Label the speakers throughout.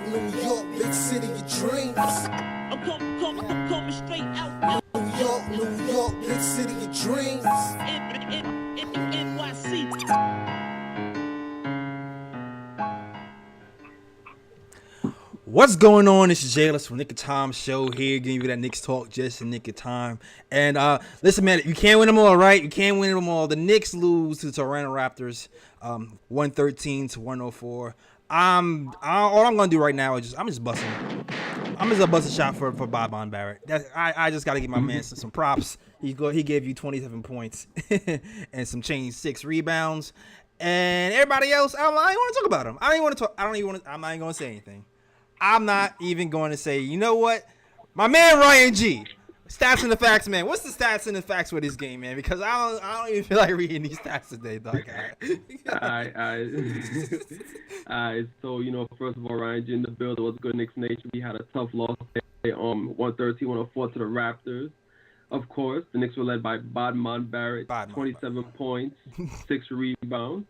Speaker 1: York, big city of dreams.
Speaker 2: I'm coming straight out.
Speaker 1: New York, big city of dreams.
Speaker 2: NYC.
Speaker 3: What's going on? This is Jayless from Nick of Time Show here, giving you that Knicks talk just in Nick of Time. And listen, man, you can't win them all, right? You can't win them all. The Knicks lose to the Toronto Raptors, 113 to 104. All I'm gonna do right now is I'm just busting a shot for Bob Barrett. I just gotta give my man some props. He gave you 27 points and some change, 6 rebounds, and everybody else. I don't want to talk about him. I'm not even gonna say anything. I'm not even going to say, you know what? My man Ryan G. Stats and the facts, man. What's the stats and the facts for this game, man? Because I don't even feel like reading these stats today, dog.
Speaker 4: So, first of all, Ryan G in the build. It was good Knicks Nation. We had a tough loss today, 113-104 to the Raptors. Of course, the Knicks were led by Barrett, 27 points, 6 rebounds.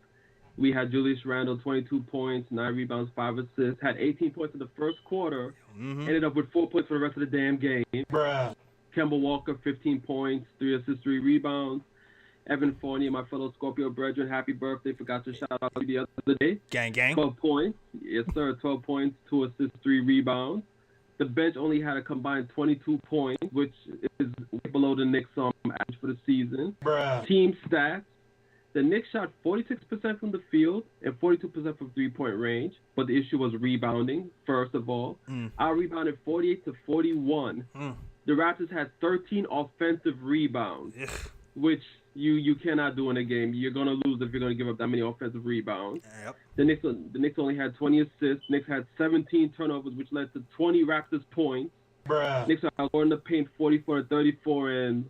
Speaker 4: We had Julius Randle, 22 points, 9 rebounds, 5 assists, had 18 points in the first quarter, ended up with 4 points for the rest of the damn game.
Speaker 3: Bruh.
Speaker 4: Kemba Walker, 15 points, 3 assists, 3 rebounds. Evan Fournier, my fellow Scorpio brethren, happy birthday. Forgot to shout out the other day.
Speaker 3: Gang.
Speaker 4: 12 points. Yes, sir, 12 points, 2 assists, 3 rebounds. The bench only had a combined 22 points, which is below the Knicks average for the season.
Speaker 3: Bruh.
Speaker 4: Team stats. The Knicks shot 46% from the field and 42% from three-point range, but the issue was rebounding, first of all. I rebounded 48 to 41. The Raptors had 13 offensive rebounds, which you cannot do in a game. You're going to lose if you're going to give up that many offensive rebounds.
Speaker 3: Yep.
Speaker 4: The Knicks only had 20 assists. Knicks had 17 turnovers, which led to 20 Raptors points.
Speaker 3: Bruh.
Speaker 4: Knicks are in the paint 44 to 34, and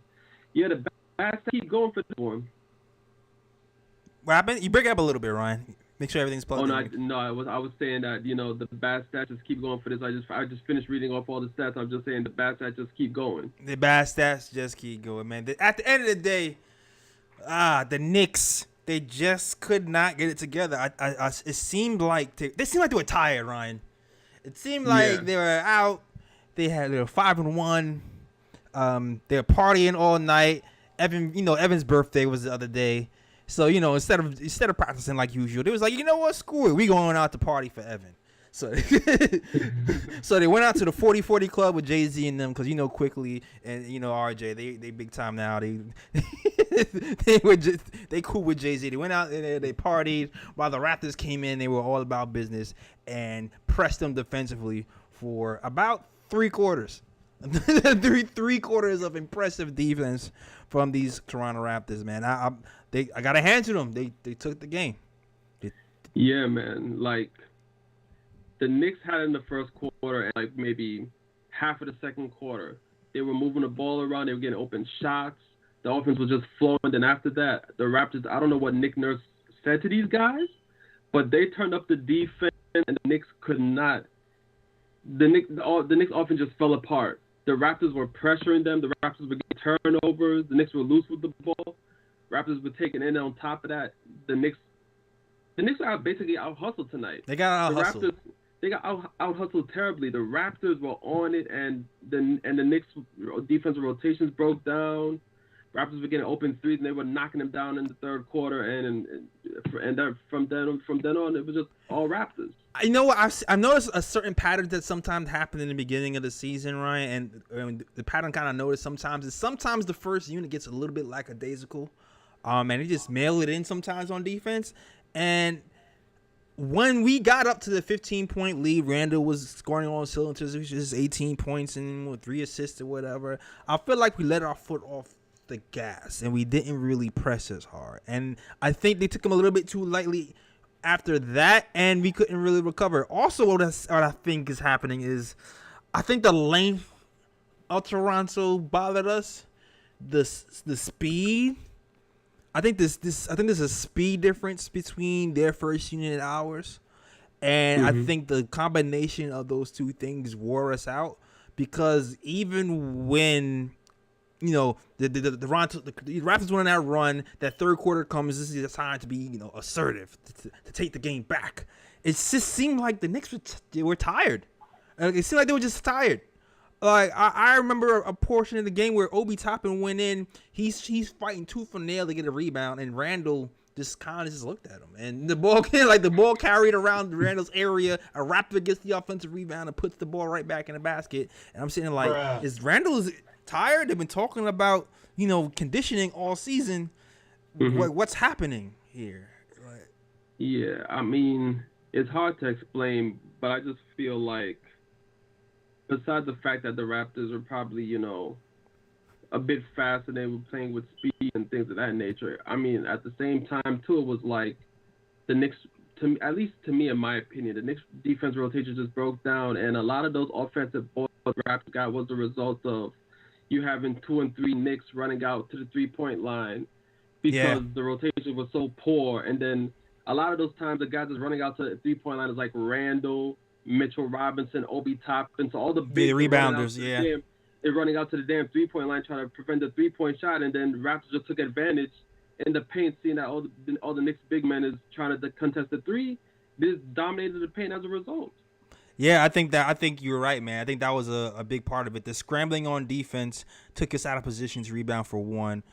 Speaker 4: the bad keep going for this one.
Speaker 3: What happened? You break it up a little bit, Ryan. Make sure everything's plugged in.
Speaker 4: I was saying that the bad stats just keep going for this. I just finished reading off all the stats. I'm just saying the bad stats just keep going.
Speaker 3: The bad stats just keep going, man. At the end of the day, the Knicks, they just could not get it together. It seemed like they were tired, Ryan. It seemed like they were out. They were 5-1. They were partying all night. Evan's birthday was the other day. So, instead of practicing like usual, they was like, you know what, screw it. We going out to party for Evan. So, so they went out to the 40-40 club with Jay-Z and them because, Quickley and, RJ, they big time now. They cool with Jay-Z. They went out and they partied while the Raptors came in. They were all about business and pressed them defensively for about 3 quarters. three quarters of impressive defense from these Toronto Raptors, man. I got to hand to them. They took the game.
Speaker 4: Yeah, man. Like, the Knicks had in the first quarter and, like, maybe half of the second quarter, they were moving the ball around. They were getting open shots. The offense was just flowing. And after that, the Raptors, I don't know what Nick Nurse said to these guys, but they turned up the defense, and the Knicks could not. The Knicks offense just fell apart. The Raptors were pressuring them. The Raptors were getting turnovers. The Knicks were loose with the ball. Raptors were taking in. On top of that, the Knicks are basically out hustled tonight.
Speaker 3: They got out hustled.
Speaker 4: They got out hustled terribly. The Raptors were on it, and the Knicks defensive rotations broke down. Raptors were getting open threes, and they were knocking them down in the third quarter. And from then on, it was just all Raptors.
Speaker 3: You know what? I've noticed a certain pattern that sometimes happen in the beginning of the season, Ryan, and the pattern kind of noticed sometimes the first unit gets a little bit lackadaisical, and they just mail it in sometimes on defense. And when we got up to the 15-point lead, Randle was scoring all cylinders, which is 18 points and 3 assists or whatever. I feel like we let our foot off the gas and we didn't really press as hard. And I think they took him a little bit too lightly after that, and we couldn't really recover. Also, what I think is happening is I think the length of Toronto bothered us. The speed. I think there's a speed difference between their first unit and ours. And I think the combination of those two things wore us out because even when the Raptors went on that run, that third quarter comes, this is the time to be, assertive, to take the game back. it just seemed like the Knicks were tired. It seemed like they were just tired. Like I remember a portion of the game where Obi Toppin went in. He's fighting tooth and nail to get a rebound, and Randle just kind of just looked at him, and the ball carried around Randle's area. A Raptor gets the offensive rebound and puts the ball right back in the basket. And I'm sitting like,
Speaker 5: Bruh.
Speaker 3: is Randle tired? They've been talking about conditioning all season. What's happening here?
Speaker 4: Yeah, I mean, it's hard to explain, but I just feel like, besides the fact that the Raptors are probably, a bit faster, they were playing with speed and things of that nature. I mean, at the same time, too, it was like the Knicks, at least to me, in my opinion, the Knicks defense rotation just broke down, and a lot of those offensive balls the Raptors got was the result of you having 2 and 3 Knicks running out to the three-point line because the rotation was so poor, and then a lot of those times the guys that's running out to the three-point line is like Randle, Mitchell Robinson, Obi Toppin, so all the big
Speaker 3: rebounders,
Speaker 4: they're running out to the damn three-point line trying to prevent the three-point shot, and then Raptors just took advantage in the paint, seeing that all the Knicks big men is trying to contest the three. They just dominated the paint as a result.
Speaker 3: Yeah, I think you're right, man. I think that was a big part of it. The scrambling on defense took us out of position to rebound for one.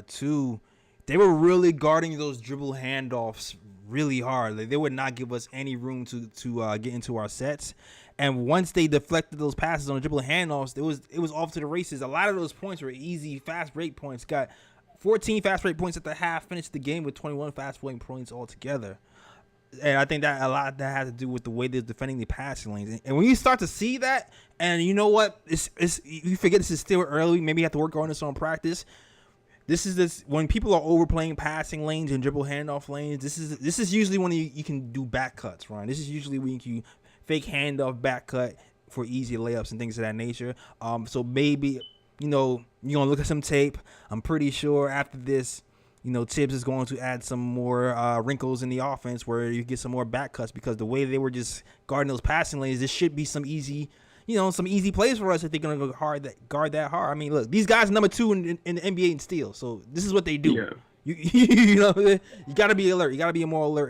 Speaker 3: Two, they were really guarding those dribble handoffs really hard. Like, they would not give us any room to get into our sets. And once they deflected those passes on the dribble handoffs, it was off to the races. A lot of those points were easy, fast break points. Got 14 fast break points at the half, finished the game with 21 fast break points altogether. And I think that a lot of that has to do with the way they're defending the passing lanes. And when you start to see that, and you know what, you forget this is still early. Maybe you have to work on this on practice. This is when people are overplaying passing lanes and dribble handoff lanes. This is usually when you can do back cuts, right? This is usually when you can fake handoff back cut for easy layups and things of that nature. So maybe you're gonna look at some tape. I'm pretty sure after this, Tibbs is going to add some more wrinkles in the offense where you get some more back cuts, because the way they were just guarding those passing lanes, this should be some easy plays for us if they're going to go guard that hard. I mean, look, these guys are number 2 in the NBA in steals, so this is what they do.
Speaker 4: Yeah.
Speaker 3: You got to be alert. You got to be more alert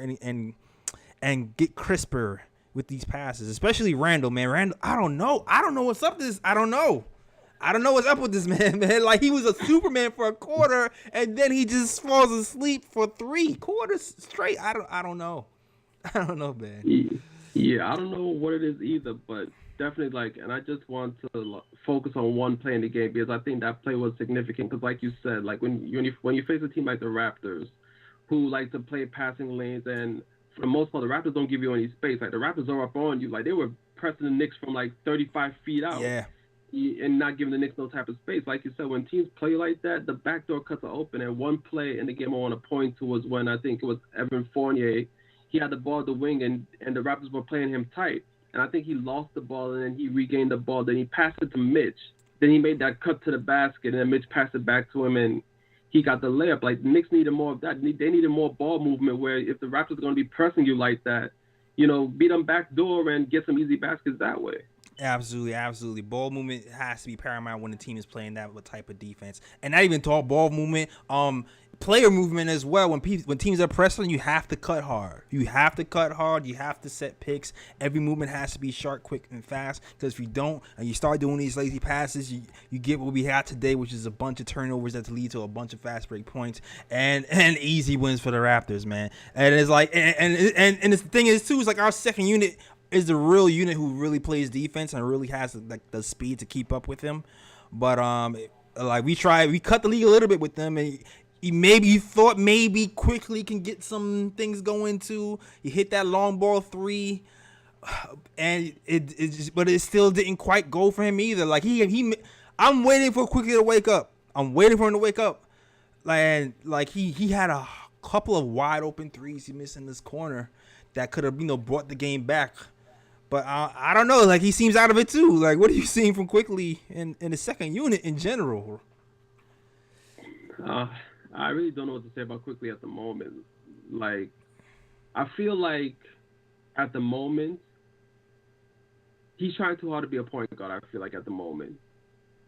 Speaker 3: and get crisper with these passes, especially Randle, man. Randle, I don't know what's up with this. I don't know what's up with this man. Like, he was a Superman for a quarter, and then he just falls asleep for 3 quarters straight. I don't know. I don't know, man.
Speaker 4: Yeah, I don't know what it is either, but definitely, and I just want to focus on one play in the game, because I think that play was significant. Because, like you said, when you face a team like the Raptors, who like to play passing lanes, and for the most part, the Raptors don't give you any space. Like, the Raptors are up on you. Like, they were pressing the Knicks from 35 feet out.
Speaker 3: Yeah.
Speaker 4: And not giving the Knicks no type of space. Like you said, when teams play like that, the backdoor cuts are open. And one play in the game I want to point to was when I think it was Evan Fournier. He had the ball at the wing, and the Raptors were playing him tight. And I think he lost the ball, and then he regained the ball. Then he passed it to Mitch. Then he made that cut to the basket, and then Mitch passed it back to him, and he got the layup. Like, the Knicks needed more of that. They needed more ball movement, where if the Raptors are going to be pressing you like that, beat them backdoor and get some easy baskets that way.
Speaker 3: Absolutely. Ball movement has to be paramount when the team is playing that type of defense. And not even talk ball movement, player movement as well. When teams are pressing, you have to cut hard. You have to set picks. Every movement has to be sharp, quick, and fast. Because if you don't, and you start doing these lazy passes, you get what we had today, which is a bunch of turnovers that lead to a bunch of fast break points and easy wins for the Raptors, man. And it's like, and the thing is too, is like our second unit is the real unit who really plays defense and really has the speed to keep up with him. But we cut the league a little bit with them, and you thought maybe Quickley can get some things going too. He hit that long ball 3, and but it still didn't quite go for him either. Like, I'm waiting for Quickley to wake up. I'm waiting for him to wake up. Like he had a couple of wide open threes he missed in this corner that could have brought the game back. But I don't know. Like, he seems out of it too. Like, what are you seeing from Quickley in the second unit in general?
Speaker 4: I really don't know what to say about Quickley at the moment. Like, I feel like at the moment he's trying too hard to be a point guard. I feel like at the moment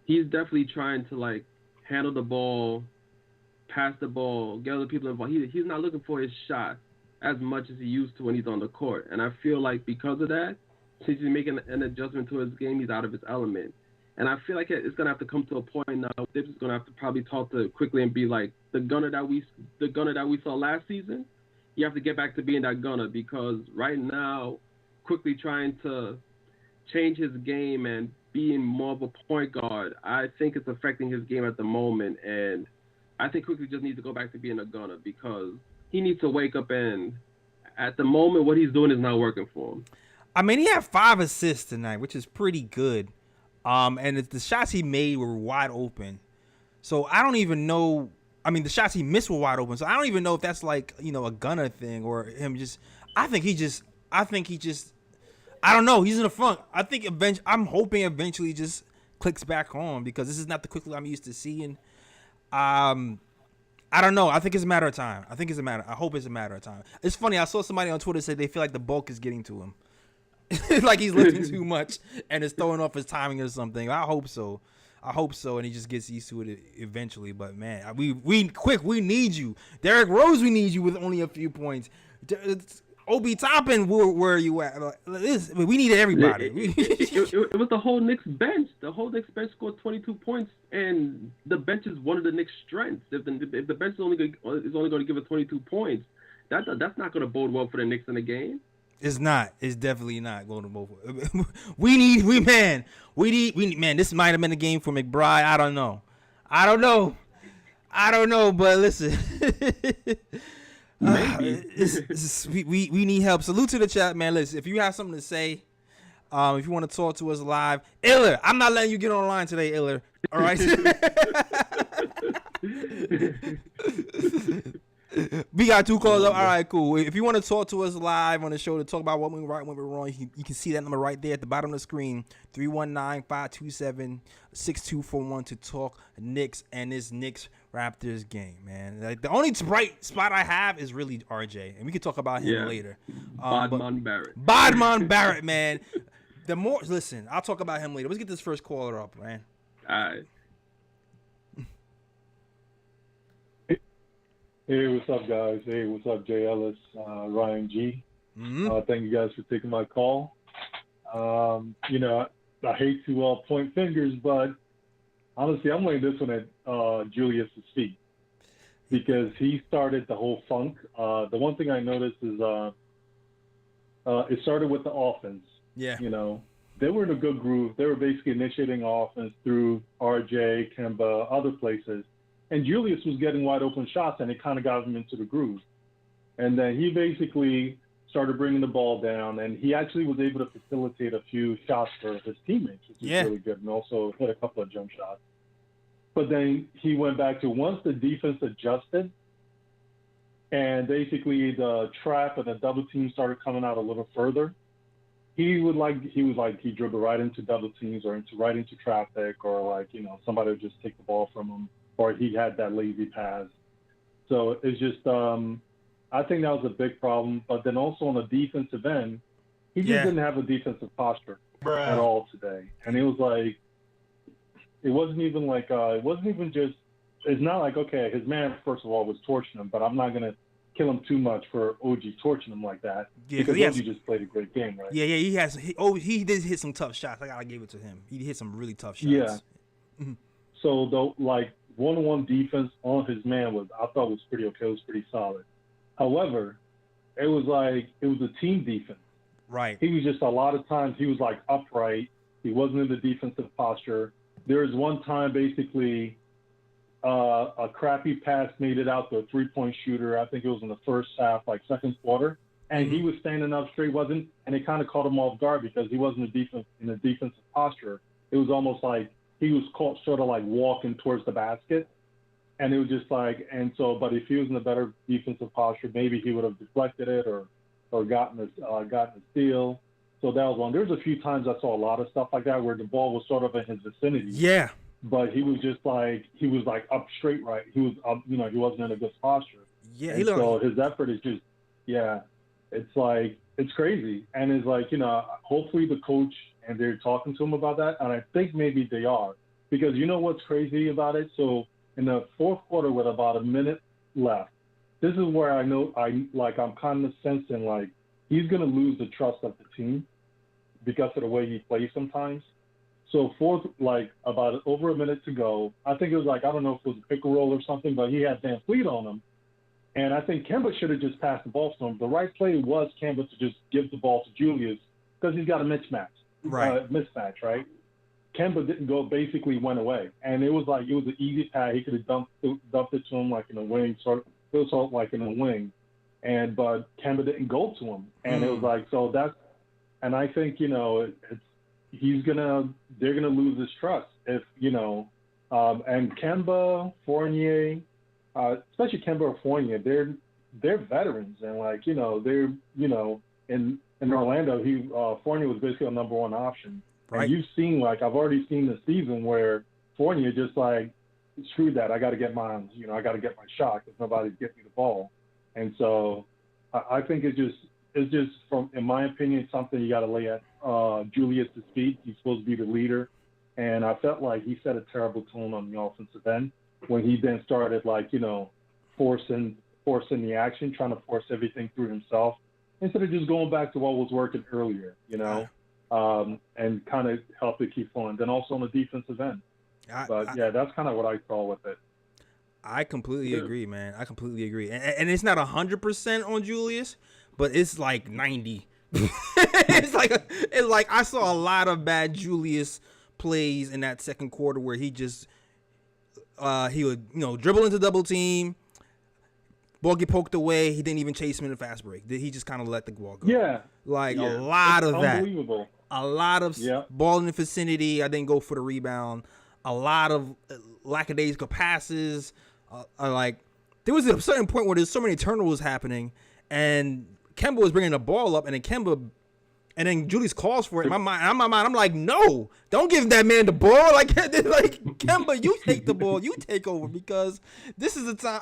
Speaker 4: he's definitely trying to handle the ball, pass the ball, get other people involved. He's not looking for his shot. as much as he used to when he's on the court. And I feel like because of that, since he's making an adjustment to his game, he's out of his element. And I feel like it's gonna have to come to a point now. Thibs is gonna have to probably talk to Quickley and be like, the gunner that we saw last season, you have to get back to being that gunner, because right now, Quickley trying to change his game and being more of a point guard, I think it's affecting his game at the moment. And I think Quickley just needs to go back to being a gunner, because he needs to wake up, and at the moment, what he's doing is not working for him.
Speaker 3: I mean, he had 5 assists tonight, which is pretty good. And the shots he made were wide open. So I don't even know. I mean, the shots he missed were wide open. So I don't even know if that's like, a gunner thing or him just. I think he just. I don't know. He's in a funk. I'm hoping eventually just clicks back on, because this is not the Quickley I'm used to seeing. I don't know. I think it's a matter of time. I hope it's a matter of time. It's funny. I saw somebody on Twitter say they feel like the bulk is getting to him. Like he's lifting too much and it's throwing off his timing or something. I hope so, and he just gets used to it eventually. But man, we need you, Derrick Rose. We need you with only a few points. Obi Toppin, where are you at? We needed everybody.
Speaker 4: It was the whole Knicks bench. The whole Knicks bench scored 22 points, and the bench is one of the Knicks' strengths. If the bench is only going to give us 22 points, that's not going to bode well for the Knicks in the game.
Speaker 3: It's not. It's definitely not going to move. We need. This might have been a game for McBride. I don't know. But listen, we need help. Salute to the chat, man. Listen, if you have something to say, if you want to talk to us live, Iller, I'm not letting you get online today, Iller. All right. We got 2 calls up. All right, cool. If you want to talk to us live on the show to talk about what went right, what went wrong, you can see that number right there at the bottom of the screen, 319-527-6241 to talk Knicks and this Knicks Raptors game, man. Like, the only bright spot I have is really RJ, and we can talk about him later. Bodman Barrett, man. Listen, I'll talk about him later. Let's get this first caller up, man.
Speaker 4: All right.
Speaker 5: Hey, what's up, guys? Hey, what's up, Jay Ellis, Ryan G.
Speaker 3: Mm-hmm.
Speaker 5: Thank you guys for taking my call. I hate to point fingers, but honestly, I'm laying this one at Julius' feet, because he started the whole funk. The one thing I noticed is it started with the offense.
Speaker 3: Yeah.
Speaker 5: They were in a good groove. They were basically initiating offense through RJ, Kemba, other places. And Julius was getting wide open shots, and it kind of got him into the groove. And then he basically started bringing the ball down, and he actually was able to facilitate a few shots for his teammates, which was really good, and also hit a couple of jump shots. But then he went back to, once the defense adjusted, and basically the trap and the double team started coming out a little further, he dribbled right into double teams or right into traffic, or somebody would just take the ball from him, or he had that lazy pass. So it's just, I think that was a big problem. But then also on the defensive end, he just didn't have a defensive posture at all today. And it was like, it wasn't even just, it's not like, okay, his man, first of all, was torching him, but I'm not going to kill him too much for OG torching him like that. Yeah, because OG just played a great game, right?
Speaker 3: Yeah, he did hit some tough shots. I got to give it to him. He hit some really tough shots.
Speaker 5: Yeah. So, though, one-on-one defense on his man I thought was pretty okay. It was pretty solid. However, it was a team defense.
Speaker 3: Right.
Speaker 5: He was just, a lot of times, he was upright. He wasn't in the defensive posture. There was one time, basically, a crappy pass made it out to a three-point shooter. I think it was in the first half, second quarter. And he was standing up straight, and it kind of caught him off guard because he wasn't in the defensive posture. It was almost like he was caught sort of walking towards the basket. And it was just but if he was in a better defensive posture, maybe he would have deflected it or gotten a steal. So that was one. There was a few times I saw a lot of stuff like that where the ball was sort of in his vicinity.
Speaker 3: Yeah.
Speaker 5: But he was just up straight right. He was he wasn't in a good posture.
Speaker 3: Yeah.
Speaker 5: So his effort is just, it's crazy. And it's hopefully the coach, and they're talking to him about that. And I think maybe they are, because you know what's crazy about it? So in the fourth quarter with about a minute left, this is where I know I'm kind of sensing like he's gonna lose the trust of the team because of the way he plays sometimes. So fourth, like about over a minute to go, I think it was like I don't know if it was a pick and roll or something, but he had Van Fleet on him, and I think Kemba should have just passed the ball to him. The right play was Kemba to just give the ball to Julius because he's got a mismatch, right? Kemba didn't go, basically went away, and it was an easy pass. He could have dumped it to him like in a wing, sort of like in a wing, but Kemba didn't go to him, and it was like so that's, and I think they're gonna lose his trust if and Kemba, Fournier, especially Kemba or Fournier, they're veterans and they're in Orlando Fournier was basically a number one option. Right. And you've seen I've already seen the season where Fournier just screw that, I got to get mine, I got to get my shot because nobody's getting me the ball, and so I think it's just from, in my opinion, something you got to lay at Julius' feet. He's supposed to be the leader, and I felt like he set a terrible tone on the offensive end when he then started forcing the action, trying to force everything through himself instead of just going back to what was working earlier, and kind of help it keep flowing. Then also on the defensive end. That's kind of what I saw with it.
Speaker 3: I completely agree, man. I completely agree. And it's not 100% on Julius, but it's like 90. it's like I saw a lot of bad Julius plays in that second quarter where he just he would dribble into double team, ball get poked away. He didn't even chase him in the fast break. He just kind of let the ball go.
Speaker 5: Yeah,
Speaker 3: a lot of that.
Speaker 5: Unbelievable.
Speaker 3: A lot of ball in the vicinity. I didn't go for the rebound. A lot of lackadaisical passes. There was a certain point where there's so many turnovers happening, and Kemba was bringing the ball up, and then Julius calls for it. In my mind, I'm like, no, don't give that man the ball. Like Kemba, you take the ball, you take over, because this is the time.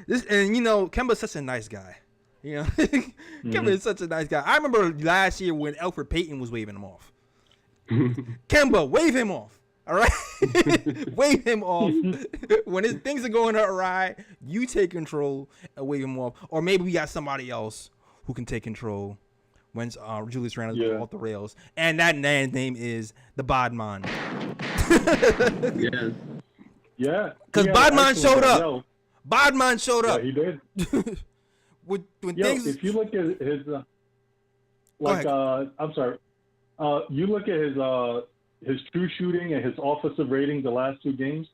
Speaker 3: Kemba's such a nice guy. Kemba is such a nice guy. I remember last year when Elfrid Payton was waving him off. Kemba, wave him off. All right, wave him off when things are going awry. You take control and wave him off, or maybe we got somebody else who can take control when Julius Randle goes off the rails, and that man's name is the Bodman.
Speaker 4: Yes.
Speaker 5: Yeah.
Speaker 3: Because Bodman showed up. Bodman showed up.
Speaker 5: Yeah, he did. If you look at his, I'm sorry. You look at his true shooting and his offensive rating the last two games,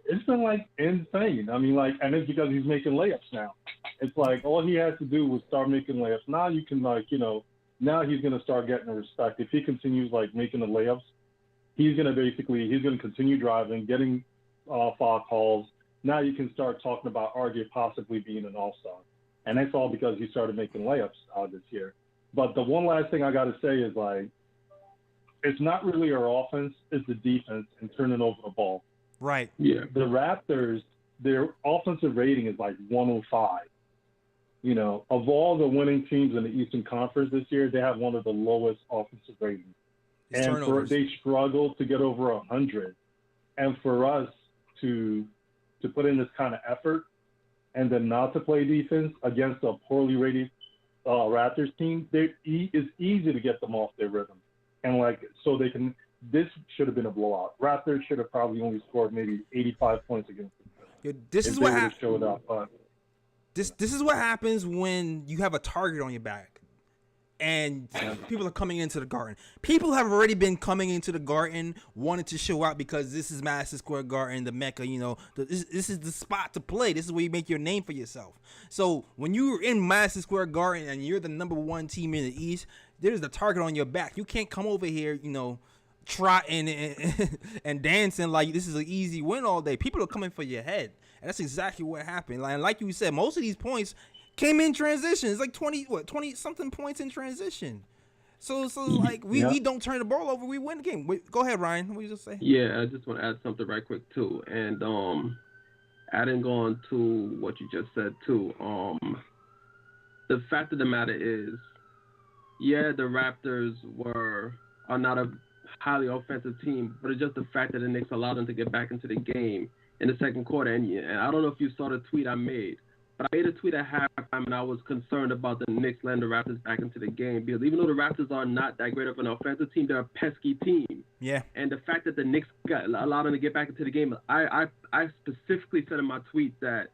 Speaker 5: it's been insane. I mean, and it's because he's making layups now. It's all he has to do was start making layups. Now you can now he's going to start getting the respect. If he continues making the layups, he's going to continue driving, getting foul calls. Now you can start talking about RJ possibly being an all-star. And that's all because he started making layups this year. But the one last thing I got to say is it's not really our offense, it's the defense and turning over the ball.
Speaker 3: Right.
Speaker 4: Yeah.
Speaker 5: The Raptors, their offensive rating is 105. Of all the winning teams in the Eastern Conference this year, they have one of the lowest offensive ratings. They struggle to get over 100. And for us to put in this kind of effort and then not to play defense against a poorly rated Raptors team, it's easy to get them off their rhythm. And so they can. This should have been a blowout. Raptors should have probably only scored maybe 85 points against them.
Speaker 3: This is what
Speaker 5: showed up.
Speaker 3: This is what happens when you have a target on your back, and people are coming into the Garden. People have already been coming into the Garden, wanting to show out because this is Madison Square Garden, the Mecca. This is the spot to play. This is where you make your name for yourself. So when you're in Madison Square Garden and you're the number one team in the East, there's the target on your back. You can't come over here, trotting and dancing like this is an easy win all day. People are coming for your head, and that's exactly what happened. Like you said, most of these points came in transition. It's 20 something points in transition. So we don't turn the ball over, we win the game. Wait, go ahead, Ryan. What you just say?
Speaker 4: Yeah, I just want to add something right quick too, and adding on to what you just said too. The fact of the matter is, the Raptors are not a highly offensive team, but it's just the fact that the Knicks allowed them to get back into the game in the second quarter. And I don't know if you saw the tweet I made, But I made a tweet at halftime, and I was concerned about the Knicks letting the Raptors back into the game because even though the Raptors are not that great of an offensive team, they're a pesky team.
Speaker 3: Yeah.
Speaker 4: And the fact that the Knicks allowed them to get back into the game, I specifically said in my tweet that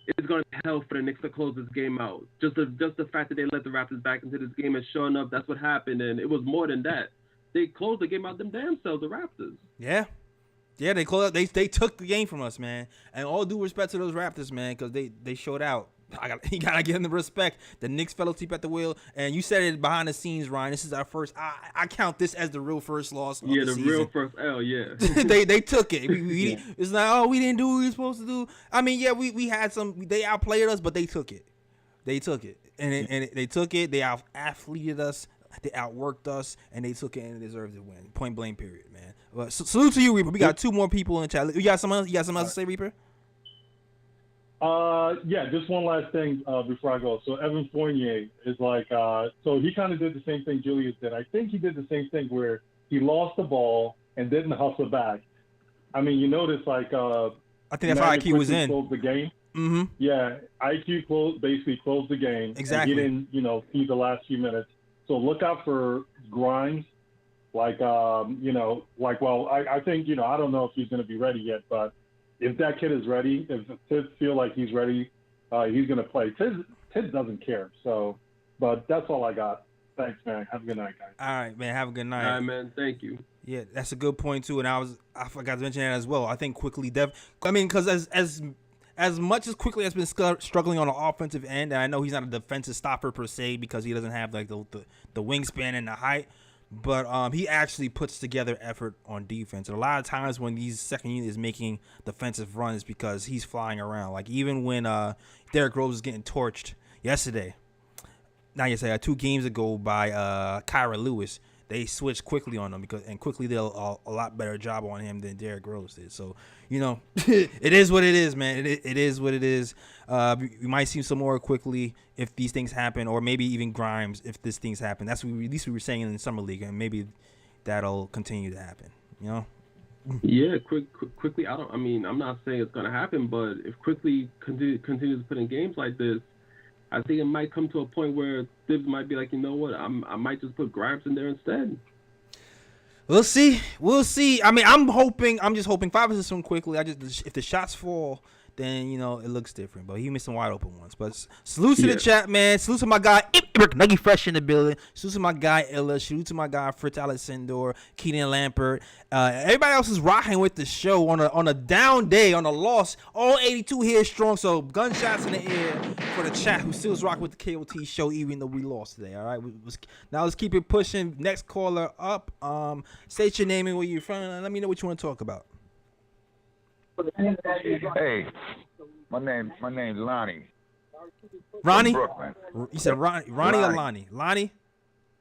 Speaker 4: it's going to be hell for the Knicks to close this game out. Just the fact that they let the Raptors back into this game, and sure enough, that's what happened. And it was more than that. They closed the game out them damn selves, the Raptors.
Speaker 3: Yeah. Yeah, they closed. They took the game from us, man. And all due respect to those Raptors, man, because they showed out. You gotta give them the respect. The Knicks fell asleep at the wheel, and you said it behind the scenes, Ryan. This is our first. I count this as the real first loss. Of the season.
Speaker 4: Real first L. Yeah.
Speaker 3: they took it. It's like, oh, we didn't do what we were supposed to do. I mean, yeah, we had some. They outplayed us, but they took it. They took it, and they took it. They out-athleted us. They outworked us, and they took it and deserved to win. Point blank, period, man. Well, salute to you, Reaper. We got 2 more people in the chat. You got something else to say, Reaper?
Speaker 5: Yeah, just one last thing before I go. So Evan Fournier is like, so he kind of did the same thing Julius did. I think he did the same thing where he lost the ball and didn't hustle back. I mean, you notice like, I
Speaker 3: think that's how IQ was in.
Speaker 5: Closed the game.
Speaker 3: Mm-hmm.
Speaker 5: Yeah, IQ basically closed the game.
Speaker 3: Exactly.
Speaker 5: And he didn't, see the last few minutes. So look out for Grimes. I think, I don't know if he's going to be ready yet, but if that kid is ready, if Tibbs feel like he's ready, he's going to play. Tibbs doesn't care. So, but that's all I got. Thanks, man. Have a good night, guys.
Speaker 3: All right, man. Have a good night.
Speaker 4: All right, man. Thank you.
Speaker 3: Yeah, that's a good point too. And I forgot to mention that as well. I think Quickley because as much as Quickley has been struggling on the offensive end, and I know he's not a defensive stopper per se because he doesn't have like the wingspan and the height, but he actually puts together effort on defense. And a lot of times when these second unit is making defensive runs because he's flying around. Like even when Derrick Rose was getting torched yesterday, 2 games ago by Kyra Lewis. They switched Quickley on him and Quickley did a lot better job on him than Derrick Rose did. So, it is what it is, man. It is what it is. We might see some more Quickley if these things happen, or maybe even Grimes if these things happen. That's what at least we were saying in the summer league, and maybe that'll continue to happen.
Speaker 4: Yeah, Quickley. I'm not saying it's gonna happen, but if Quickley continues to put in games like this, I think it might come to a point where Tibbs might be like, you know what, I might just put Grimes in there instead.
Speaker 3: We'll see. I mean, I'm just hoping 5 assists from Quickley. If the shots fall, then it looks different. But he missed some wide open ones. But salute to the chat, man. Salute to my guy Nuggy Fresh in the building. Salute to my guy Illa. Salute to my guy Fritz Alexander, Keenan Lampert. Everybody else is rocking with the show on a down day, on a loss. All 82 here strong. So gunshots in the air for the chat who still is rocking with the KOT show even though we lost today. All right. Now let's keep it pushing. Next caller up. State your name and where you're from, and let me know what you want to talk about.
Speaker 6: Hey, my name's Lonnie.
Speaker 3: Ronnie?
Speaker 6: Brooklyn.
Speaker 3: You said Ronnie or Lonnie? Lonnie?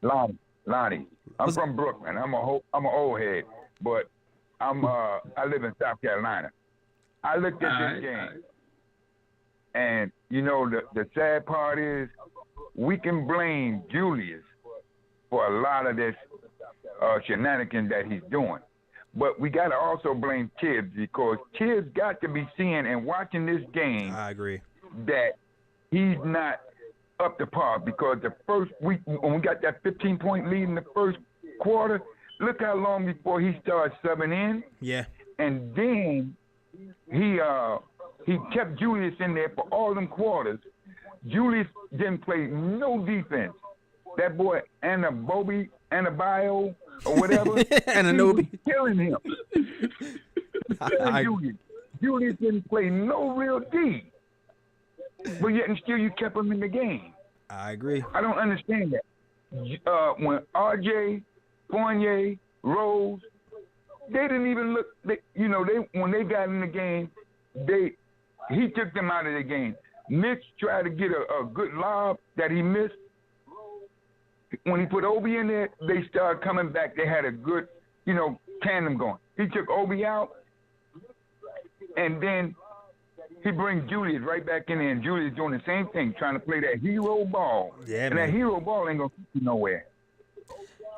Speaker 6: Lonnie. I'm from Brooklyn. I'm an old head, but I live in South Carolina. I looked at this game, and the sad part is we can blame Julius for a lot of this shenanigans that he's doing. But we got to also blame Tibbs because Tibbs got to be seeing and watching this game.
Speaker 3: I agree.
Speaker 6: That he's not up to par because the first week when we got that 15-point lead in the first quarter, look how long before he started subbing in.
Speaker 3: Yeah.
Speaker 6: And then he kept Julius in there for all them quarters. Julius didn't play no defense. That boy Anabayo or whatever,
Speaker 3: Ananobi,
Speaker 6: killing him. Julius didn't play no real D, but yet and still you kept him in the game.
Speaker 3: I agree.
Speaker 6: I don't understand that. When RJ, Fournier, Rose, they didn't even look. When they got in the game, he took them out of the game. Mitch tried to get a good lob that he missed. When he put Obi in there, they started coming back. They had a good, tandem going. He took Obi out, and then he brings Julius right back in there, and Julius doing the same thing, trying to play that hero ball.
Speaker 3: Yeah,
Speaker 6: and
Speaker 3: man.
Speaker 6: That hero ball ain't going to get you nowhere.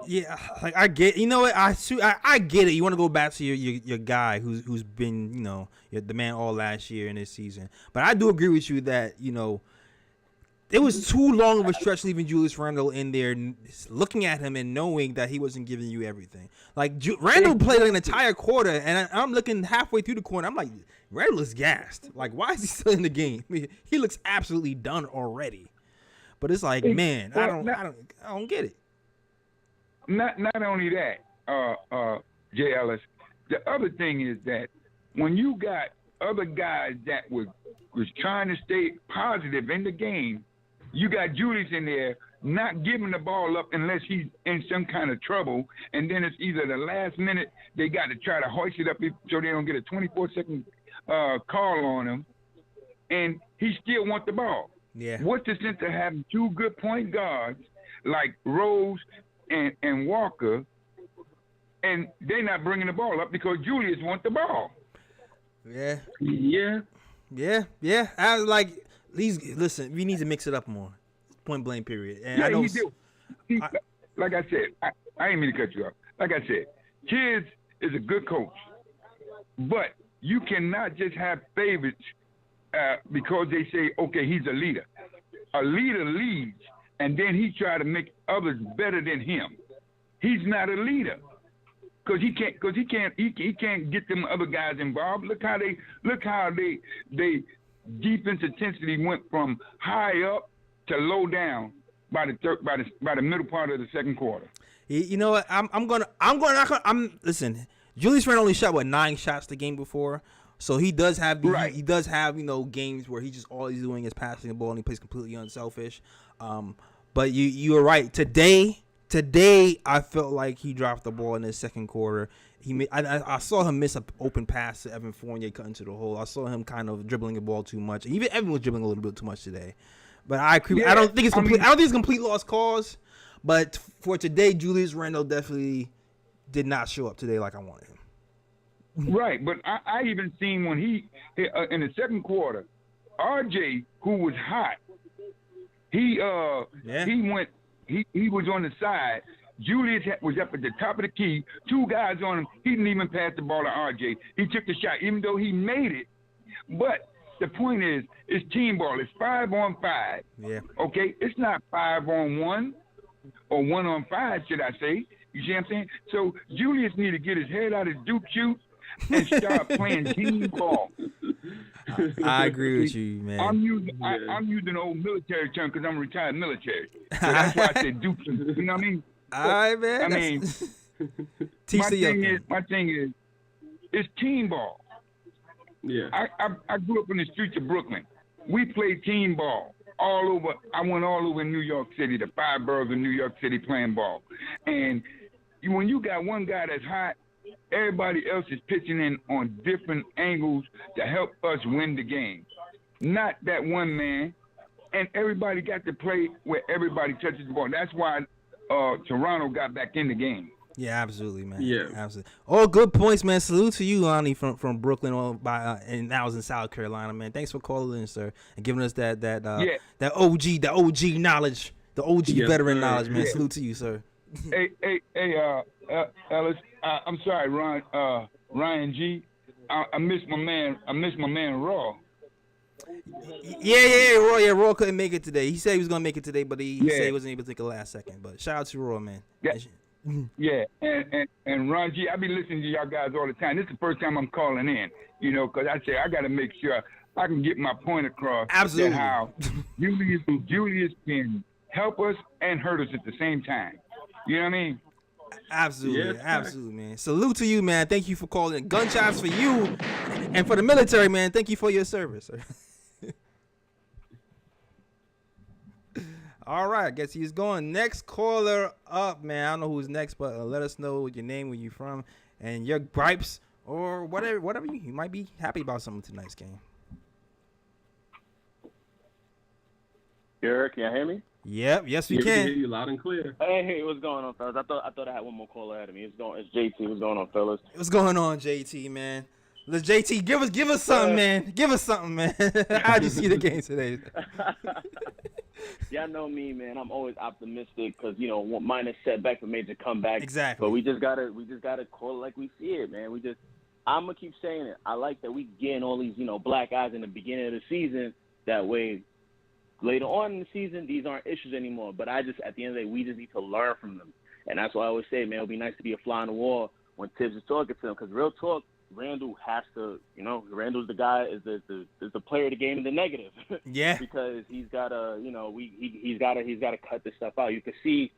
Speaker 3: Yeah, like I get, you know what, I get it. You want to go back to your guy who's been, the man all last year in this season. But I do agree with you that, it was too long of a stretch leaving Julius Randle in there, looking at him and knowing that he wasn't giving you everything. Like Randle played an entire quarter, and I'm looking halfway through the quarter. I'm like, Randle is gassed. Like, why is he still in the game? I mean, he looks absolutely done already. But it's like, man, I don't get it.
Speaker 6: Not only that, J. Ellis. The other thing is that when you got other guys that was trying to stay positive in the game, you got Julius in there not giving the ball up unless he's in some kind of trouble, and then it's either the last minute they got to try to hoist it up so they don't get a 24-second call on him, and he still wants the ball.
Speaker 3: Yeah.
Speaker 6: What's the sense of having two good point guards like Rose and Walker, and they're not bringing the ball up because Julius wants the ball?
Speaker 3: Yeah. I was like, listen, we need to mix it up more. Point blank, period. And
Speaker 6: yeah,
Speaker 3: I know,
Speaker 6: he do. Like I said, I ain't mean to cut you off. Like I said, Kids is a good coach, but you cannot just have favorites because they say, okay, he's a leader. A leader leads, and then he try to make others better than him. He's not a leader. Because he can't get them other guys involved. Look how they defense intensity went from high up to low down by the middle part of the second quarter.
Speaker 3: You know what? Listen. Julius Randle only shot 9 shots the game before, so he does have he does have games where he just all he's doing is passing the ball and he plays completely unselfish. But you were right. Today, I felt like he dropped the ball in the second quarter. I saw him miss an open pass to Evan Fournier cutting to the hole. I saw him kind of dribbling the ball too much. Even Evan was dribbling a little bit too much today. But I agree. Yeah, I don't think it's complete. I don't think it's complete lost cause. But for today, Julius Randle definitely did not show up today like I wanted him.
Speaker 6: Right, but I even seen when he in the second quarter, RJ, who was hot, he went. He was on the side. Julius was up at the top of the key. 2 guys on him. He didn't even pass the ball to RJ. He took the shot, even though he made it. But the point is, it's team ball. It's 5-on-5.
Speaker 3: Yeah.
Speaker 6: Okay? It's not 5-on-1 or 1-on-5, should I say. You see what I'm saying? So Julius need to get his head out of his Duke shoes and start playing team ball.
Speaker 3: I agree with you, man.
Speaker 6: I'm using old military term because I'm retired military. So that's why I said Duke. You know what I mean?
Speaker 3: All right, man.
Speaker 6: I mean, my thing is, it's team ball.
Speaker 4: Yeah.
Speaker 6: I grew up in the streets of Brooklyn. We played team ball all over. I went all over New York City, the 5 boroughs of New York City playing ball. And when you got one guy that's hot, everybody else is pitching in on different angles to help us win the game. Not that one man. And everybody got to play where everybody touches the ball. That's why Toronto got back in the game.
Speaker 3: Yeah, absolutely, man.
Speaker 4: Yeah,
Speaker 3: absolutely. All good points, man. Salute to you, Lonnie, from Brooklyn, and now was in South Carolina, man. Thanks for calling in, sir, and giving us that OG knowledge, the OG veteran knowledge, man. Salute to you, sir.
Speaker 6: Hey, Ellis. I'm sorry, Ryan G. I miss my man Raw.
Speaker 3: Yeah, Raw couldn't make it today. He said he was gonna make it today, but he said he wasn't able to take a last second. But shout out to Raw, man.
Speaker 6: Yeah, and Ron G, I be listening to y'all guys all the time. This is the first time I'm calling in, because I say I got to make sure I can get my point across.
Speaker 3: Absolutely.
Speaker 6: How Julius can help us and hurt us at the same time. You know what I mean?
Speaker 3: Absolutely, absolutely, man. Salute to you, man. Thank you for calling. Gunshots for you and for the military, man. Thank you for your service, sir. All right, I guess he's going. Next caller up, man. I don't know who's next, but let us know your name, where you from, and your gripes or whatever you might be happy about something tonight's game.
Speaker 7: Eric, can you hear me?
Speaker 3: Yep, yes we can.
Speaker 4: We can hear you loud and clear.
Speaker 7: Hey, what's going on, fellas? I thought I had one more caller ahead of me. It's JT. What's going on, fellas?
Speaker 3: What's going on, JT, man? Let's JT, give us something, man. Give us something, man. How'd you see the game today?
Speaker 7: Y'all know me, man. I'm always optimistic because minor setback for major comeback.
Speaker 3: Exactly.
Speaker 7: But we just gotta call it like we see it, man. I'm gonna keep saying it. I like that we getting all these black eyes in the beginning of the season. That way, later on in the season, these aren't issues anymore. But at the end of the day, we just need to learn from them, and that's why I always say, man, it'll be nice to be a fly on the wall when Tibbs is talking to them. Because real talk, Randle has to, Randle's the guy, is the player of the game in the negative.
Speaker 3: Yeah.
Speaker 7: Because he's gotta, he's gotta cut this stuff out. You can see,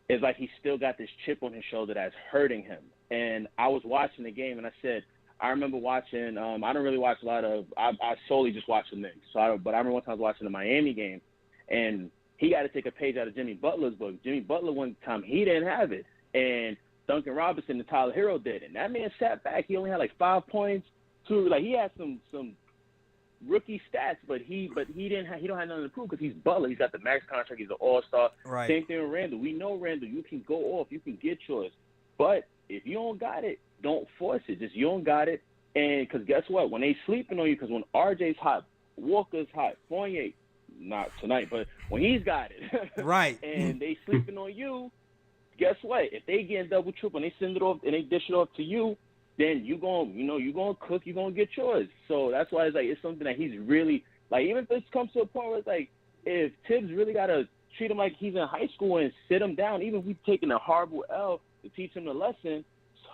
Speaker 7: it's like he's still got this chip on his shoulder that's hurting him. And I was watching the game, and I said, I remember watching. I don't really watch a lot of. I solely just watch the Knicks. But I remember one time I was watching the Miami game, and he got to take a page out of Jimmy Butler's book. Jimmy Butler one time he didn't have it, and Duncan Robinson and Tyler Hero did, and that man sat back. He only had like 5 points. He had some rookie stats, but he don't have nothing to prove because he's Butler. He's got the max contract. He's an all-star.
Speaker 3: Right.
Speaker 7: Same thing with Randle. We know Randle. You can go off. You can get yours, but if you don't got it, don't force it. Just you don't got it, and because guess what? When they sleeping on you, because when RJ's hot, Walker's hot, Fournier, not tonight, but when he's got it,
Speaker 3: right,
Speaker 7: and they sleeping on you. Guess what? If they get double triple and they send it off and they dish it off to you, then you gonna cook, you gonna get yours. So that's why it's something that he's really even if this comes to a point where it's if Tibbs really gotta treat him like he's in high school and sit him down, even if we've taken a horrible L to teach him the lesson,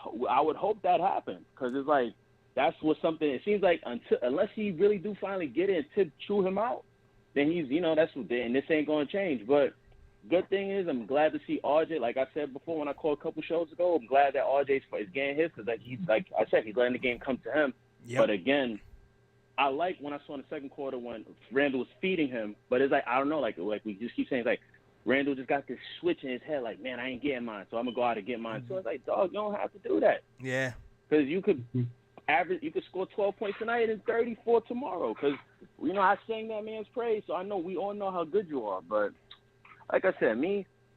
Speaker 7: so I would hope that happens because it's that's what something. It seems like unless he really do finally get it and Tibbs chew him out, then he's that's what. And this ain't gonna change, but. Good thing is, I'm glad to see RJ. Like I said before, when I called a couple shows ago, I'm glad that RJ is getting his because, he's like I said, he's letting the game come to him. Yep. But again, I like when I saw in the second quarter when Randle was feeding him. But it's I don't know, like we just keep saying, Randle just got this switch in his head, man, I ain't getting mine, so I'm gonna go out and get mine. So it's dog, you don't have to do that.
Speaker 3: Yeah.
Speaker 7: Because you could score 12 points tonight and 34 tomorrow. Because I sang that man's praise, so I know we all know how good you are, but. Like I said,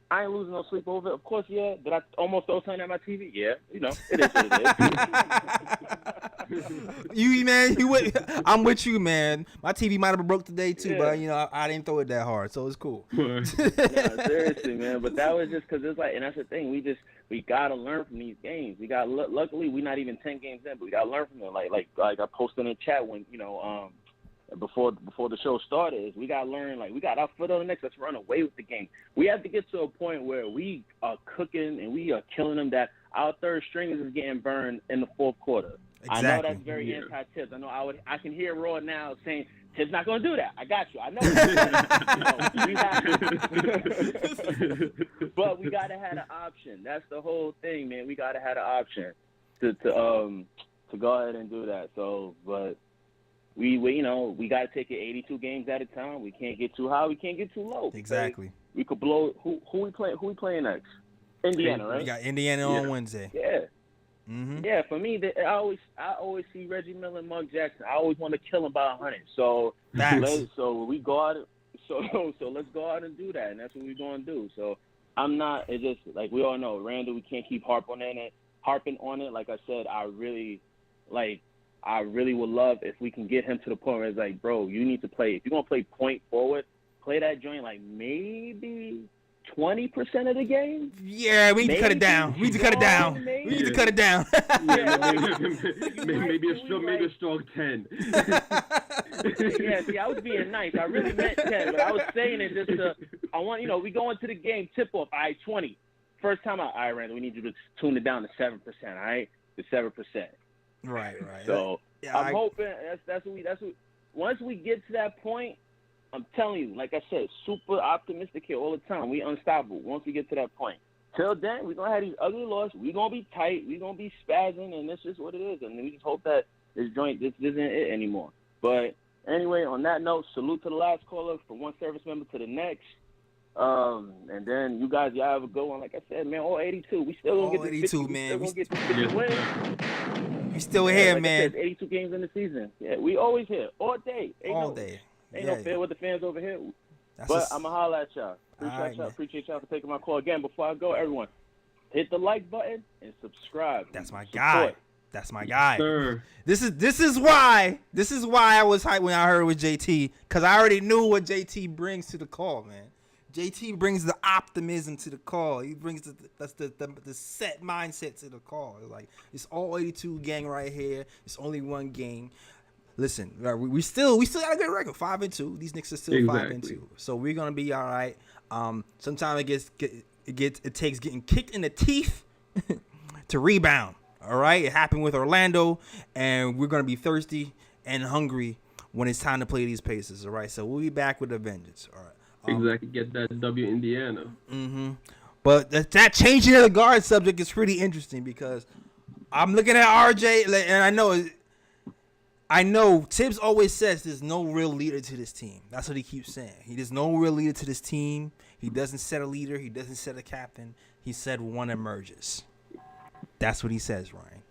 Speaker 7: I ain't losing no sleep over it. Of course, yeah. Did I almost throw something at my TV? Yeah. It is what it is.
Speaker 3: I'm with you, man. My TV might have been broke today, too, but, I didn't throw it that hard, so it's cool.
Speaker 7: No, seriously, man. But that was just because it's and that's the thing. We got to learn from these games. Luckily, we're not even 10 games in, but we got to learn from them. Like I posted in the chat when, before the show started, is we got to learn, we got our foot on the neck. Let's run away with the game. We have to get to a point where we are cooking and we are killing them that our third stringers is getting burned in the fourth quarter. Exactly. I know that's very anti-Tibbs. I know I can hear Raw now saying, Tibbs not going to do that. I got you. I know. But we got to have an option. That's the whole thing, man. We got to have an option to go ahead and do that. So, but we got to take it 82 games at a time. We can't get too high. We can't get too low.
Speaker 3: Exactly.
Speaker 7: We could blow. Who we playing next? Indiana, right?
Speaker 3: We got Indiana on Wednesday.
Speaker 7: Yeah.
Speaker 3: Mm-hmm.
Speaker 7: Yeah, for me, I always see Reggie Miller and Mark Jackson. I always want to kill them by 100. So we go out. So let's go out and do that, and that's what we're going to do. So I'm not. It's just we all know, Randle. We can't keep harping on it. Like I said, I really would love if we can get him to the point where it's bro, you need to play. If you're gonna play point forward, play that joint maybe 20% of the game.
Speaker 3: Yeah, we need to cut it down. We need to cut it down. Maybe
Speaker 4: a strong 10.
Speaker 7: Yeah, see, I was being nice. I really meant 10, but I was saying it just I want, we go into the game tip off. All right, 20. First time out, all right, Randall, we need you to tune it down to 7%. All right, to 7%.
Speaker 3: Right.
Speaker 7: So I'm hoping that's what once we get to that point, I'm telling you, like I said, super optimistic here all the time. We unstoppable once we get to that point. Till then, we're going to have these ugly losses. We're going to be tight. We're going to be spazzing, and that's just what it is. And we just hope that this isn't it anymore. But anyway, on that note, salute to the last caller, from one service member to the next. And then you guys, y'all have a good one. Like I said, man, all 82. We still going to get
Speaker 3: 82, man.
Speaker 7: We still going to get 50 wins.
Speaker 3: We still here,
Speaker 7: like
Speaker 3: man.
Speaker 7: I said, 82 games in the season. Yeah, we always here. All day. Ain't no fair with the fans over here. I'm going to holler at y'all. Appreciate y'all for taking my call. Again, before I go, everyone, hit the like button and subscribe.
Speaker 3: That's my guy. That's my guy.
Speaker 4: Sir.
Speaker 3: This is why I was hyped when I heard it was JT, because I already knew what JT brings to the call, man. JT brings the optimism to the call. He brings the set mindset to the call. Like, it's all 82 gang right here. It's only one game. Listen, we still got a good record, 5-2. These Knicks are still 5-2, so we're gonna be all right. Sometimes it takes getting kicked in the teeth to rebound. All right, it happened with Orlando, and we're gonna be thirsty and hungry when it's time to play these Pacers. All right, so we'll be back with a vengeance. All right.
Speaker 4: Exactly, get that W, Indiana.
Speaker 3: Mm-hmm. But that changing of the guard subject is pretty interesting because I'm looking at RJ, and I know Tibbs always says there's no real leader to this team. That's what he keeps saying. There's no real leader to this team. He doesn't set a leader. He doesn't set a captain. He said one emerges. That's what he says, Ryan.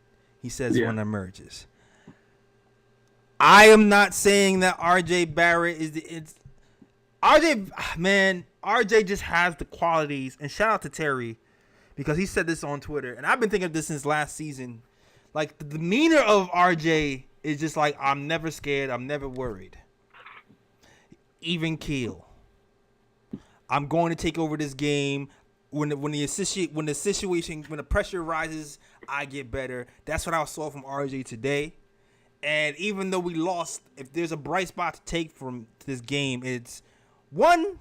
Speaker 3: He says one emerges. I am not saying that RJ Barrett is RJ just has the qualities, and shout out to Terry because he said this on Twitter, and I've been thinking of this since last season. Like, the demeanor of RJ is just like, I'm never scared, I'm never worried. Even keel. I'm going to take over this game. When the pressure rises, I get better. That's what I saw from RJ today. And even though we lost, if there's a bright spot to take from this game, it's one.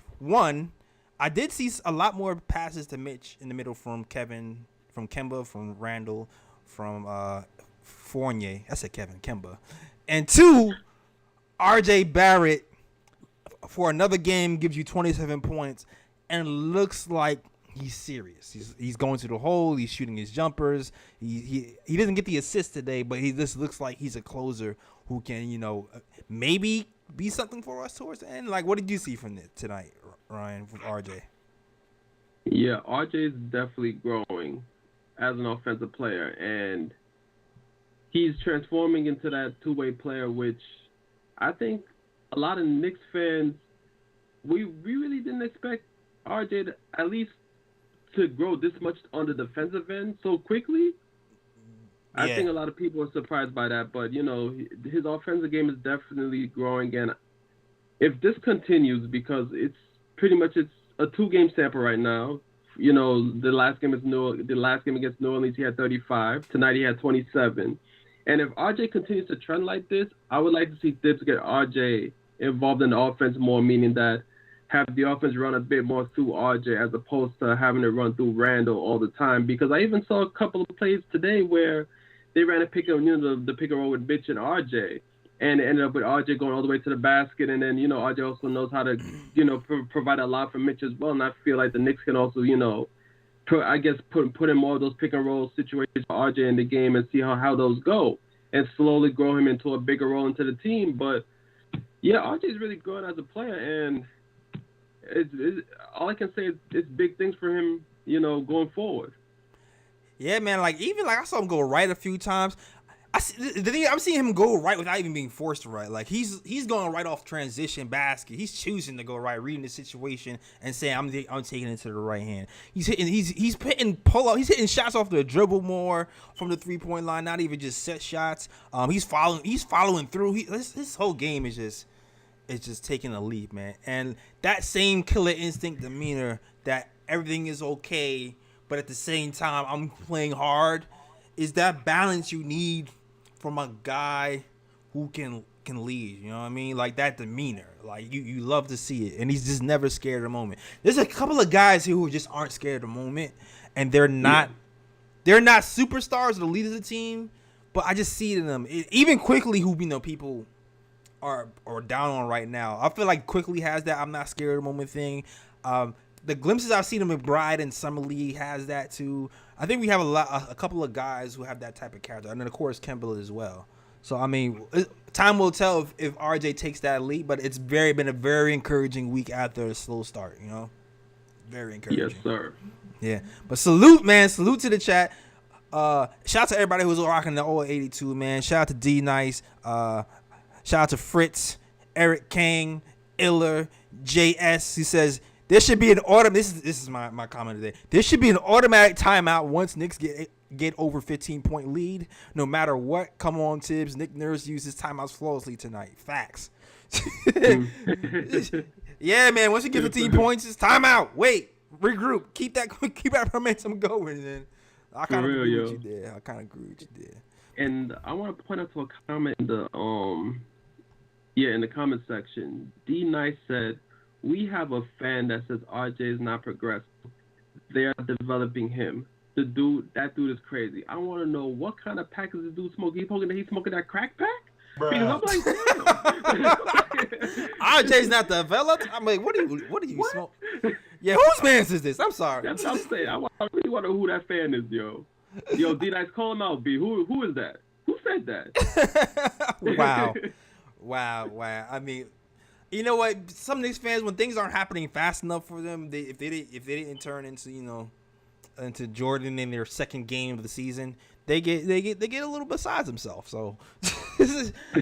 Speaker 3: I did see a lot more passes to Mitch in the middle from Kemba, from Randle, from Fournier. I said Kemba. And 2, RJ Barrett for another game gives you 27 points and looks like he's serious. He's going to the hole. He's shooting his jumpers. He doesn't get the assist today, but he just looks like he's a closer who can, maybe be something for us towards the end. Like, what did you see from it tonight, Ryan, with RJ?
Speaker 4: Yeah, RJ is definitely growing as an offensive player, and he's transforming into that two-way player, which I think a lot of Knicks fans, we really didn't expect RJ to at least to grow this much on the defensive end so quickly. Yeah. I think a lot of people are surprised by that, but his offensive game is definitely growing, and if this continues, because it's a 2-game sample right now. The last game against New Orleans, he had 35. Tonight he had 27. And if RJ continues to trend like this, I would like to see Thibs get RJ involved in the offense more, meaning that have the offense run a bit more through RJ as opposed to having it run through Randle all the time. Because I even saw a couple of plays today where they ran a pick and roll with Mitch and RJ, and it ended up with RJ going all the way to the basket. And then RJ also knows how to provide a lot for Mitch as well. And I feel like the Knicks can also put in more of those pick and roll situations for RJ in the game and see how those go and slowly grow him into a bigger role into the team. But yeah, RJ's really good as a player, and it's all I can say is it's big things for him, going forward.
Speaker 3: Yeah, man. Like, I saw him go right a few times. I'm seeing him go right without even being forced to right. Like, he's going right off transition basket. He's choosing to go right, reading the situation and saying, I'm taking it to the right hand. He's hitting pull-up. He's hitting shots off the dribble more from the 3-point line, not even just set shots. He's following through. His whole game is just taking a leap, man. And that same killer instinct demeanor that everything is okay, but at the same time I'm playing hard, is that balance you need from a guy who can lead. You know what I mean? Like, that demeanor. Like, you love to see it. And he's just never scared of the moment. There's a couple of guys here who just aren't scared of the moment, and they're not superstars or the leaders of the team, but I just see it in them. Even Quickley, who people are down on right now. I feel like Quickley has that I'm not scared of the moment thing. The glimpses I've seen of McBride and Summer League has that too. I think we have a couple of guys who have that type of character, and then of course Kemba as well. So I mean, time will tell if RJ takes that leap, but it's been a very encouraging week after a slow start. Very encouraging.
Speaker 4: Yes, sir.
Speaker 3: Yeah, but salute, man. Salute to the chat. Shout out to everybody who's rocking the old 82, man. Shout out to D Nice. Shout out to Fritz, Eric King, Iller, JS. He says there should be an this is my comment today. There should be an automatic timeout once Knicks get get over 15-point lead, no matter what. Come on, Tibbs. Nick Nurse uses timeouts flawlessly tonight. Facts. Yeah, man. Once you get 15 points, it's timeout. Wait, regroup. Keep that momentum going. And I kind of agree with you there.
Speaker 4: And I want to point out to a comment in the in the comment section. D Nice said, "We have a fan that says RJ is not progressive. They are developing him. That dude is crazy. I want to know what kind of pack is this dude smoking? He's smoking that crack pack? Because I'm like, damn.
Speaker 3: RJ's not developed. I'm like, what do you smoke? Yeah, whose man's is this? I'm sorry.
Speaker 4: That's what I'm saying. I really want to know who that fan is, yo. Yo, D Nice, call him out, B. Who is that? Who said that?
Speaker 3: Wow. I mean, you know what? Some Knicks fans, when things aren't happening fast enough for them, if they didn't turn into into Jordan in their second game of the season, they get a little beside themselves. So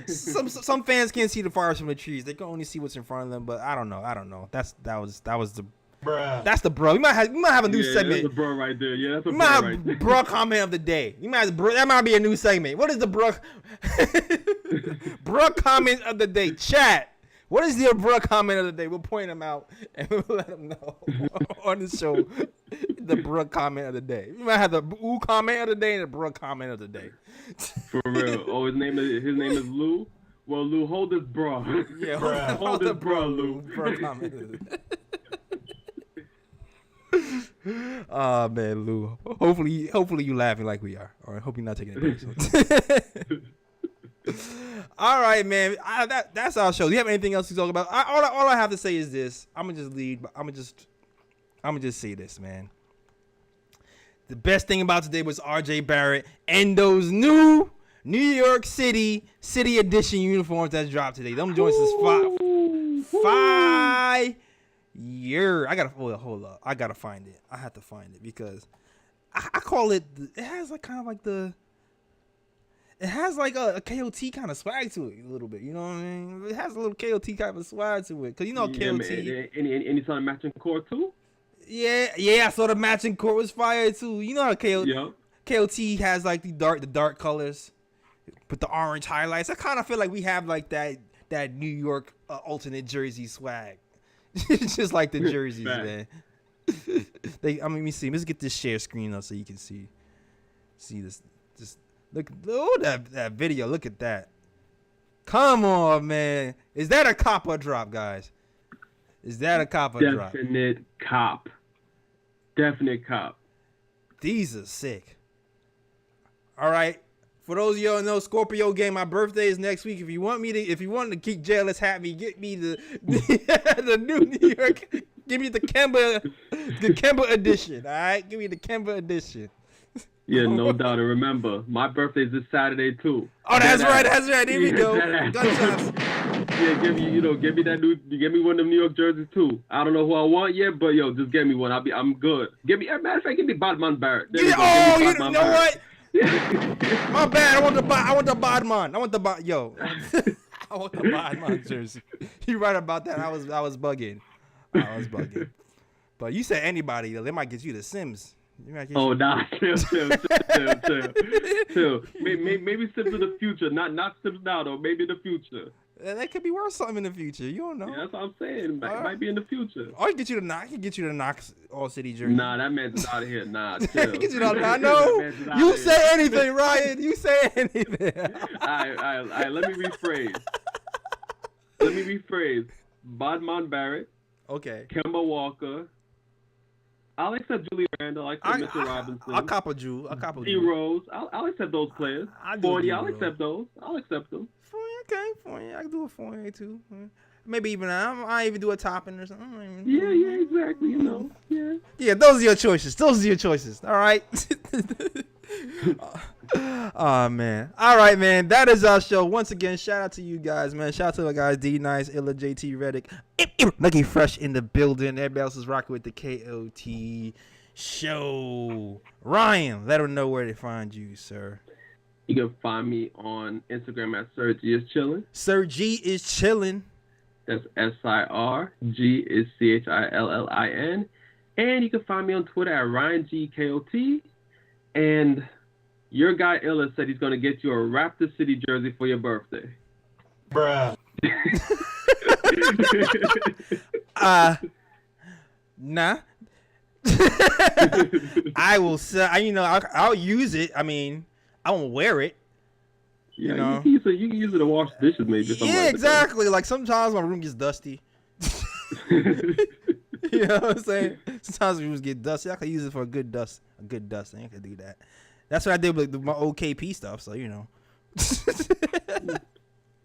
Speaker 3: some fans can't see the forest from the trees. They can only see what's in front of them. But I don't know. That was the. Bruh. That's the bro. We might have a new segment.
Speaker 4: That's a bro right there. Yeah, that's a bro right there.
Speaker 3: Bro comment of the day. That might be a new segment. What is the bro comment of the day? Chat. What is the bro comment of the day? We'll point them out and we'll let them know on the show. The bro comment of the day. You might have the ooh comment of the day and the bro comment of the day.
Speaker 4: For real. Oh, his name is Lou. Well, Lou, hold this bro.
Speaker 3: Yeah, hold this bro, Lou. Bro comment of the day. Oh man, Lou. Hopefully you laughing like we are. All right, hope you're not taking it. All right, man. That's our show. Do you have anything else to talk about? All I have to say is this. I'm gonna just say this, man. The best thing about today was RJ Barrett and those new New York City edition uniforms that dropped today. Them joints is five. I gotta hold up. I gotta find it. I have to find it because I call it. It has like kind of like it has like a KOT kind of swag to it a little bit. You know what I mean? It has a little KOT kind of swag to it because you know KOT.
Speaker 4: Man. Any sort of matching core too?
Speaker 3: Yeah. I saw the matching core was fire too. You know how KOT has like the dark colors with the orange highlights. I kind of feel like we have like that New York alternate jersey swag. It's just like the jerseys, man. Let me see. Let's get this share screen up so you can see this. Just look. Oh, that video. Look at that. Come on, man. Is that a cop or drop, guys? Is that a cop or drop?
Speaker 4: Definite cop.
Speaker 3: These are sick. All right. For those of y'all who know, Scorpio game, my birthday is next week. If you want to keep jealous, have me get me the new New York. Give me the Kemba edition. All right, give me the Kemba edition.
Speaker 4: Yeah, no doubt. And remember, my birthday is this Saturday too.
Speaker 3: Oh, that's right. Here we go. Gunshots.
Speaker 4: Yeah, give me that give me one of them New York jerseys too. I don't know who I want yet, but just give me one. I'm good. Matter of fact, give me Badman Barrett.
Speaker 3: You know what? My bad. I want the Bodman. I want the Bodman jersey. You right about that. I was bugging. But you said anybody, they might get you the Sims.
Speaker 4: Nah. Chill. Maybe Sims in the future. Not Sims now though. Maybe in the future.
Speaker 3: That could be worth something in the future. You don't know.
Speaker 4: Yeah, that's what I'm saying. Might be in the future.
Speaker 3: Or I can get you the Knox All City jersey.
Speaker 4: Nah, that man's out of here. Nah, chill.
Speaker 3: I know. You say anything, Ryan. You say anything.
Speaker 4: All right. Let me rephrase. Badman Barrett.
Speaker 3: Okay.
Speaker 4: Kemba Walker. I'll accept Julius Randle. I'll accept Mitchell Robinson.
Speaker 3: I'll cop a Jew.
Speaker 4: D Rose. I'll accept those players. Fournier. I'll accept those. I'll accept them.
Speaker 3: Fournier. I can do a Fournier too. Maybe even I even do a topping or something.
Speaker 4: Yeah, exactly. You know. Yeah.
Speaker 3: Yeah, those are your choices. All right. Oh man. All right, man. That is our show. Once again, shout out to you guys, man. Shout out to the guys D Nice, Illa, JT Reddick, Lucky Fresh in the building. Everybody else is rocking with the KOT show. Ryan, let them know where to find you, sir.
Speaker 4: You can find me on Instagram at Sir G is Chillin'.
Speaker 3: Sir G is Chillin'.
Speaker 4: That's SIR. G is CHILLIN. And you can find me on Twitter at RyanGKOT. And Your guy Illa said he's gonna get you a Raptor City jersey for your birthday.
Speaker 8: Bruh.
Speaker 3: Nah. I will sell. I'll use it. I mean, I won't wear it.
Speaker 4: Yeah,
Speaker 3: You know?
Speaker 4: you can use it to wash dishes, maybe. Or something
Speaker 3: Yeah,
Speaker 4: like
Speaker 3: exactly. Like sometimes my room gets dusty.
Speaker 4: that.
Speaker 3: You know what I'm saying? Sometimes rooms get dusty. I could use it for a good dusting. I could do that. That's what I did with my old KP stuff. So you know.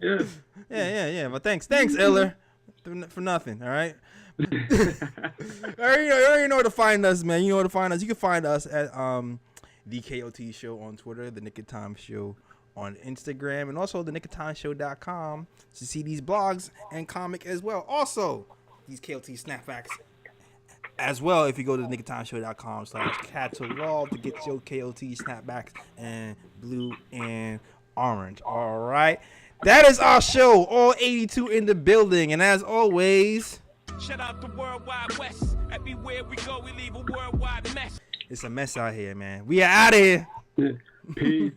Speaker 4: Yeah.
Speaker 3: Yeah. But thanks, Eller, for nothing. All right. You already know where to find us, man. You know where to find us. You can find us at the KOT Show on Twitter, the Nick of Time Show on Instagram, and also the nickoftimeshow.com to see these blogs and comic as well. Also, these KOT snapbacks as well. If you go to the nickoftimeshow.com/catalog to get your KOT snapbacks and blue and orange. All right. That is our show. All 82 in the building. And as always,
Speaker 9: shout out the Worldwide West. Everywhere we go, we leave a worldwide mess.
Speaker 3: It's a mess out here, man. We are out of here.
Speaker 4: Peace.